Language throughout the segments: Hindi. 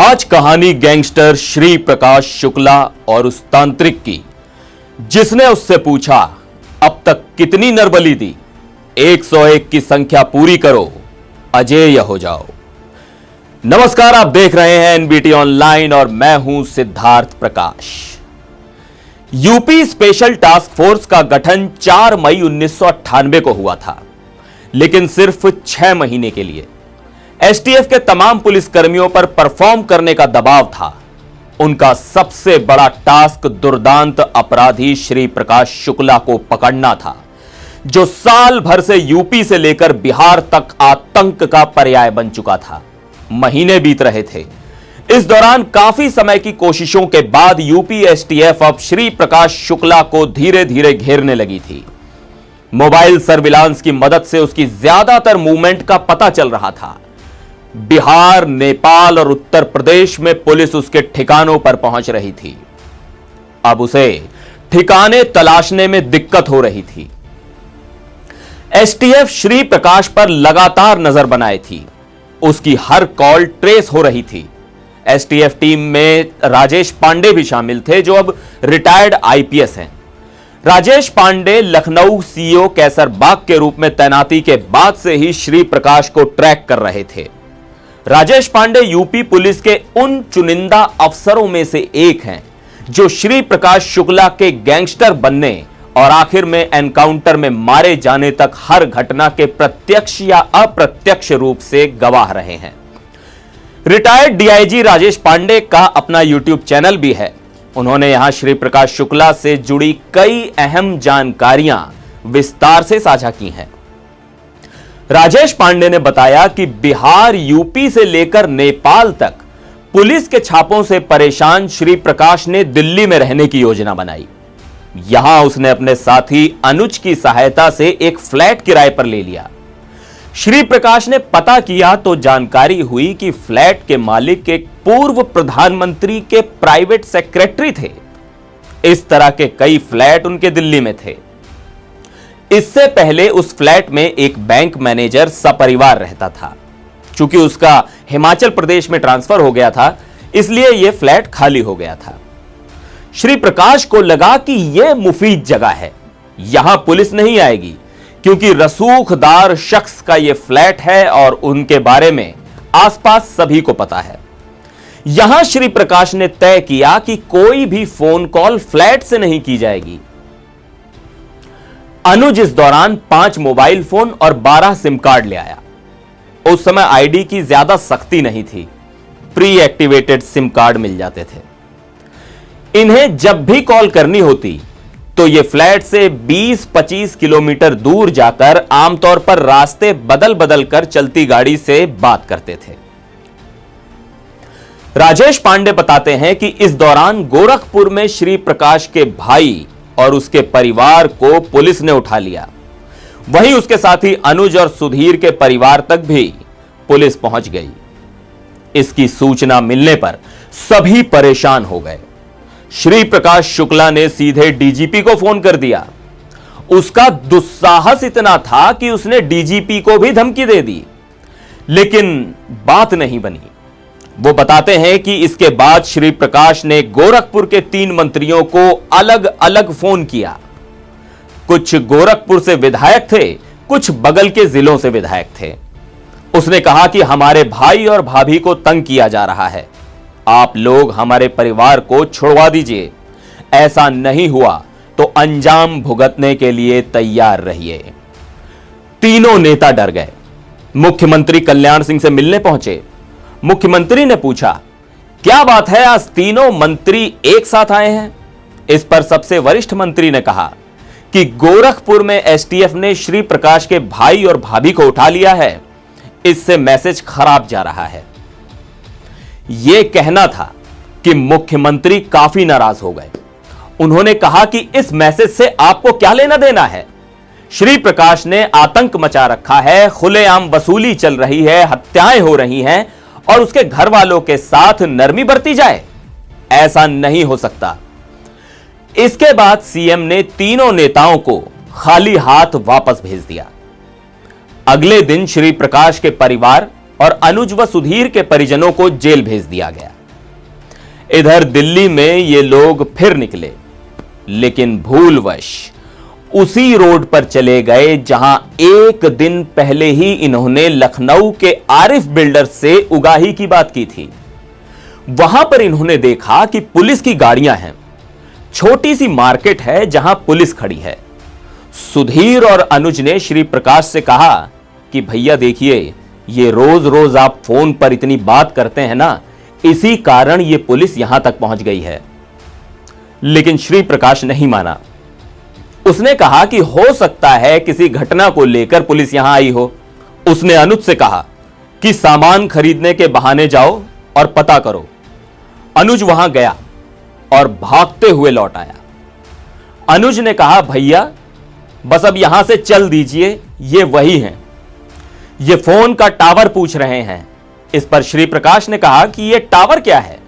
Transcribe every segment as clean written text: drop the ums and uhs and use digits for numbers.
आज कहानी गैंगस्टर श्री प्रकाश शुक्ला और उस तांत्रिक की, जिसने उससे पूछा अब तक कितनी नरबली दी, 101 की संख्या पूरी करो, अजेय हो जाओ। नमस्कार, आप देख रहे हैं एनबीटी ऑनलाइन और मैं हूं सिद्धार्थ प्रकाश। यूपी स्पेशल टास्क फोर्स का गठन 4 मई 1998 को हुआ था, लेकिन सिर्फ 6 महीने के लिए। एसटीएफ के तमाम पुलिसकर्मियों पर परफॉर्म करने का दबाव था। उनका सबसे बड़ा टास्क दुर्दांत अपराधी श्री प्रकाश शुक्ला को पकड़ना था, जो साल भर से यूपी से लेकर बिहार तक आतंक का पर्याय बन चुका था। महीने बीत रहे थे। इस दौरान काफी समय की कोशिशों के बाद यूपी एसटीएफ अब श्री प्रकाश शुक्ला को धीरे धीरे घेरने लगी थी। मोबाइल सर्विलांस की मदद से उसकी ज्यादातर मूवमेंट का पता चल रहा था। बिहार, नेपाल और उत्तर प्रदेश में पुलिस उसके ठिकानों पर पहुंच रही थी। अब उसे ठिकाने तलाशने में दिक्कत हो रही थी। एसटीएफ श्री प्रकाश पर लगातार नजर बनाए थी। उसकी हर कॉल ट्रेस हो रही थी। एसटीएफ टीम में राजेश पांडे भी शामिल थे, जो अब रिटायर्ड आईपीएस हैं। राजेश पांडे लखनऊ सीओ कैसरबाग के रूप में तैनाती के बाद से ही श्री प्रकाश को ट्रैक कर रहे थे। राजेश पांडे यूपी पुलिस के उन चुनिंदा अफसरों में से एक हैं, जो श्री प्रकाश शुक्ला के गैंगस्टर बनने और आखिर में एनकाउंटर में मारे जाने तक हर घटना के प्रत्यक्ष या अप्रत्यक्ष रूप से गवाह रहे हैं। रिटायर्ड डीआईजी राजेश पांडे का अपना यूट्यूब चैनल भी है। उन्होंने यहां श्री प्रकाश शुक्ला से जुड़ी कई अहम जानकारियां विस्तार से साझा की हैं। राजेश पांडे ने बताया कि बिहार, यूपी से लेकर नेपाल तक पुलिस के छापों से परेशान श्री प्रकाश ने दिल्ली में रहने की योजना बनाई। यहां उसने अपने साथी अनुज की सहायता से एक फ्लैट किराए पर ले लिया। श्री प्रकाश ने पता किया तो जानकारी हुई कि फ्लैट के मालिक एक पूर्व प्रधानमंत्री के प्राइवेट सेक्रेटरी थे। इस तरह के कई फ्लैट उनके दिल्ली में थे। इससे पहले उस फ्लैट में एक बैंक मैनेजर सपरिवार रहता था। चूंकि उसका हिमाचल प्रदेश में ट्रांसफर हो गया था, इसलिए यह फ्लैट खाली हो गया था। श्री प्रकाश को लगा कि यह मुफीद जगह है, यहां पुलिस नहीं आएगी, क्योंकि रसूखदार शख्स का यह फ्लैट है और उनके बारे में आसपास सभी को पता है। यहां श्री प्रकाश ने तय किया कि कोई भी फोन कॉल फ्लैट से नहीं की जाएगी। अनुज इस दौरान 5 मोबाइल फोन और 12 सिम कार्ड ले आया। उस समय आईडी की ज्यादा सख्ती नहीं थी, प्री एक्टिवेटेड सिम कार्ड मिल जाते थे। इन्हें जब भी कॉल करनी होती तो ये फ्लैट से 20-25 किलोमीटर दूर जाकर आमतौर पर रास्ते बदल बदल कर चलती गाड़ी से बात करते थे। राजेश पांडे बताते हैं कि इस दौरान गोरखपुर में श्री प्रकाश के भाई और उसके परिवार को पुलिस ने उठा लिया। वहीं उसके साथी अनुज और सुधीर के परिवार तक भी पुलिस पहुंच गई। इसकी सूचना मिलने पर सभी परेशान हो गए। श्री प्रकाश शुक्ला ने सीधे डीजीपी को फोन कर दिया। उसका दुस्साहस इतना था कि उसने डीजीपी को भी धमकी दे दी, लेकिन बात नहीं बनी। वो बताते हैं कि इसके बाद श्री प्रकाश ने गोरखपुर के 3 मंत्रियों को अलग अलग फोन किया। कुछ गोरखपुर से विधायक थे, कुछ बगल के जिलों से विधायक थे। उसने कहा कि हमारे भाई और भाभी को तंग किया जा रहा है, आप लोग हमारे परिवार को छुड़वा दीजिए। ऐसा नहीं हुआ तो अंजाम भुगतने के लिए तैयार रहिए। तीनों नेता डर गए। मुख्यमंत्री कल्याण सिंह से मिलने पहुंचे। मुख्यमंत्री ने पूछा, क्या बात है, आज तीनों मंत्री एक साथ आए हैं? इस पर सबसे वरिष्ठ मंत्री ने कहा कि गोरखपुर में एसटीएफ ने श्री प्रकाश के भाई और भाभी को उठा लिया है, इससे मैसेज खराब जा रहा है। यह कहना था कि मुख्यमंत्री काफी नाराज हो गए। उन्होंने कहा कि इस मैसेज से आपको क्या लेना देना है? श्री प्रकाश ने आतंक मचा रखा है, खुलेआम वसूली चल रही है, हत्याएं हो रही हैं और उसके घर वालों के साथ नरमी बरती जाए, ऐसा नहीं हो सकता। इसके बाद सीएम ने तीनों नेताओं को खाली हाथ वापस भेज दिया। अगले दिन श्री प्रकाश के परिवार और अनुज व सुधीर के परिजनों को जेल भेज दिया गया। इधर दिल्ली में ये लोग फिर निकले, लेकिन भूलवश उसी रोड पर चले गए जहां एक दिन पहले ही इन्होंने लखनऊ के आरिफ बिल्डर्स से उगाही की बात की थी। वहां पर इन्होंने देखा कि पुलिस की गाड़ियां हैं, छोटी सी मार्केट है जहां पुलिस खड़ी है। सुधीर और अनुज ने श्री प्रकाश से कहा कि भैया देखिए, ये रोज रोज आप फोन पर इतनी बात करते हैं ना, इसी कारण ये पुलिस यहां तक पहुंच गई है। लेकिन श्री प्रकाश नहीं माना। उसने कहा कि हो सकता है किसी घटना को लेकर पुलिस यहां आई हो। उसने अनुज से कहा कि सामान खरीदने के बहाने जाओ और पता करो। अनुज वहां गया और भागते हुए लौट आया। अनुज ने कहा भैया बस अब यहां से चल दीजिए, ये वही हैं, ये फोन का टावर पूछ रहे हैं। इस पर श्री प्रकाश ने कहा कि ये टावर क्या है।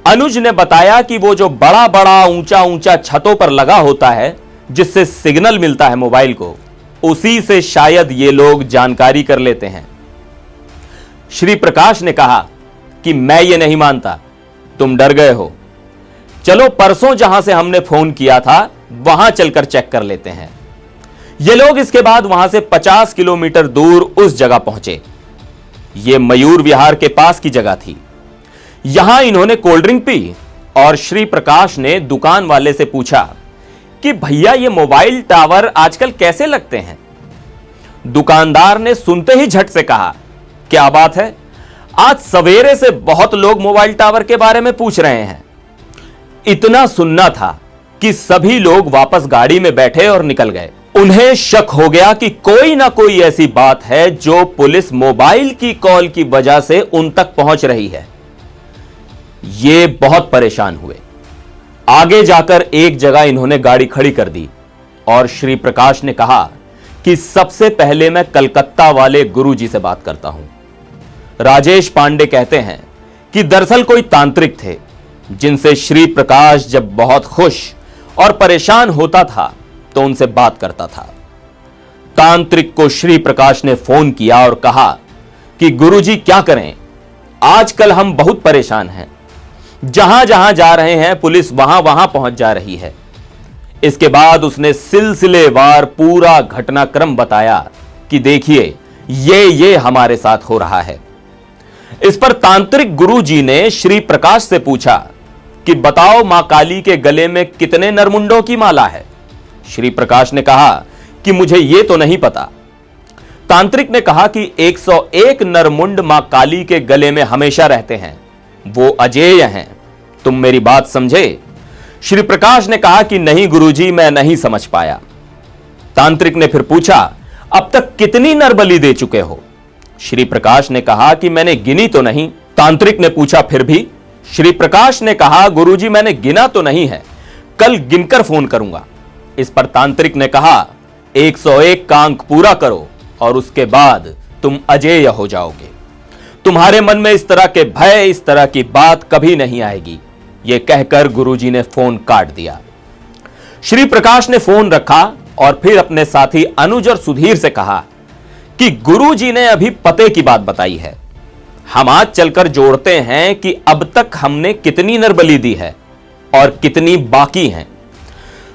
अनुज ने बताया कि वो जो बड़ा बड़ा ऊंचा ऊंचा छतों पर लगा होता है जिससे सिग्नल मिलता है मोबाइल को, उसी से शायद ये लोग जानकारी कर लेते हैं। श्री प्रकाश ने कहा कि मैं ये नहीं मानता, तुम डर गए हो, चलो परसों जहां से हमने फोन किया था वहां चलकर चेक कर लेते हैं। ये लोग इसके बाद वहां से 50 किलोमीटर दूर उस जगह पहुंचे। यह मयूर विहार के पास की जगह थी। यहां इन्होंने कोल्ड ड्रिंक पी और श्री प्रकाश ने दुकान वाले से पूछा कि भैया ये मोबाइल टावर आजकल कैसे लगते हैं। दुकानदार ने सुनते ही झट से कहा, क्या बात है, आज सवेरे से बहुत लोग मोबाइल टावर के बारे में पूछ रहे हैं। इतना सुनना था कि सभी लोग वापस गाड़ी में बैठे और निकल गए। उन्हें शक हो गया कि कोई ना कोई ऐसी बात है जो पुलिस मोबाइल की कॉल की वजह से उन तक पहुंच रही है। ये बहुत परेशान हुए। आगे जाकर एक जगह इन्होंने गाड़ी खड़ी कर दी और श्री प्रकाश ने कहा कि सबसे पहले मैं कलकत्ता वाले गुरुजी से बात करता हूं। राजेश पांडे कहते हैं कि दरअसल कोई तांत्रिक थे जिनसे श्री प्रकाश जब बहुत खुश और परेशान होता था तो उनसे बात करता था। तांत्रिक को श्री प्रकाश ने फोन किया और कहा कि गुरुजी क्या करें, आजकल हम बहुत परेशान हैं, जहां जहां जा रहे हैं पुलिस वहां वहां पहुंच जा रही है। इसके बाद उसने सिलसिलेवार पूरा घटनाक्रम बताया कि देखिए ये हमारे साथ हो रहा है। इस पर तांत्रिक गुरुजी ने श्री प्रकाश से पूछा कि बताओ मां काली के गले में कितने नरमुंडों की माला है। श्री प्रकाश ने कहा कि मुझे यह तो नहीं पता। तांत्रिक ने कहा कि 101 नरमुंड मां काली के गले में हमेशा रहते हैं, वो अजेय हैं, तुम मेरी बात समझे। श्री प्रकाश ने कहा कि नहीं गुरुजी, मैं नहीं समझ पाया। तांत्रिक ने फिर पूछा अब तक कितनी नरबली दे चुके हो। श्री प्रकाश ने कहा कि मैंने गिनी तो नहीं। तांत्रिक ने पूछा फिर भी। श्री प्रकाश ने कहा गुरुजी मैंने गिना तो नहीं है, कल गिनकर फोन करूंगा। इस पर तांत्रिक ने कहा 101 का अंक पूरा करो और उसके बाद तुम अजेय हो जाओगे। तुम्हारे मन में इस तरह के भय, इस तरह की बात कभी नहीं आएगी। यह कहकर गुरुजी ने फोन काट दिया। श्री प्रकाश ने फोन रखा और फिर अपने साथी अनुज और सुधीर से कहा कि गुरुजी ने अभी पते की बात बताई है, हम आज चलकर जोड़ते हैं कि अब तक हमने कितनी नरबली दी है और कितनी बाकी हैं।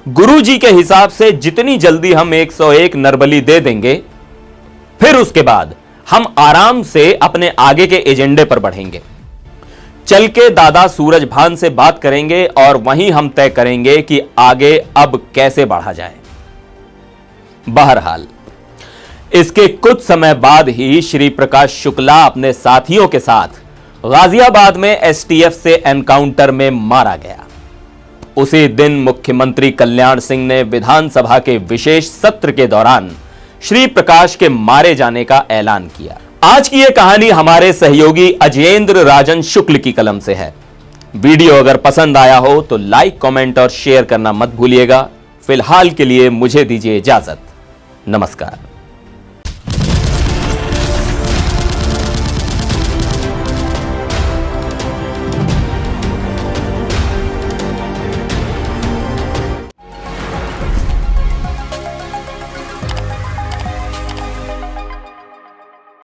गुरुजी के हिसाब से जितनी जल्दी हम 101 नरबली दे देंगे, फिर उसके बाद हम आराम से अपने आगे के एजेंडे पर बढ़ेंगे। चल के दादा सूरजभान से बात करेंगे और वहीं हम तय करेंगे कि आगे अब कैसे बढ़ा जाए। बहरहाल इसके कुछ समय बाद ही श्री प्रकाश शुक्ला अपने साथियों के साथ गाजियाबाद में एसटीएफ से एनकाउंटर में मारा गया। उसी दिन मुख्यमंत्री कल्याण सिंह ने विधानसभा के विशेष सत्र के दौरान श्री प्रकाश के मारे जाने का ऐलान किया। आज की यह कहानी हमारे सहयोगी अजयेंद्र राजन शुक्ल की कलम से है। वीडियो अगर पसंद आया हो तो लाइक, कमेंट और शेयर करना मत भूलिएगा। फिलहाल के लिए मुझे दीजिए इजाजत। नमस्कार।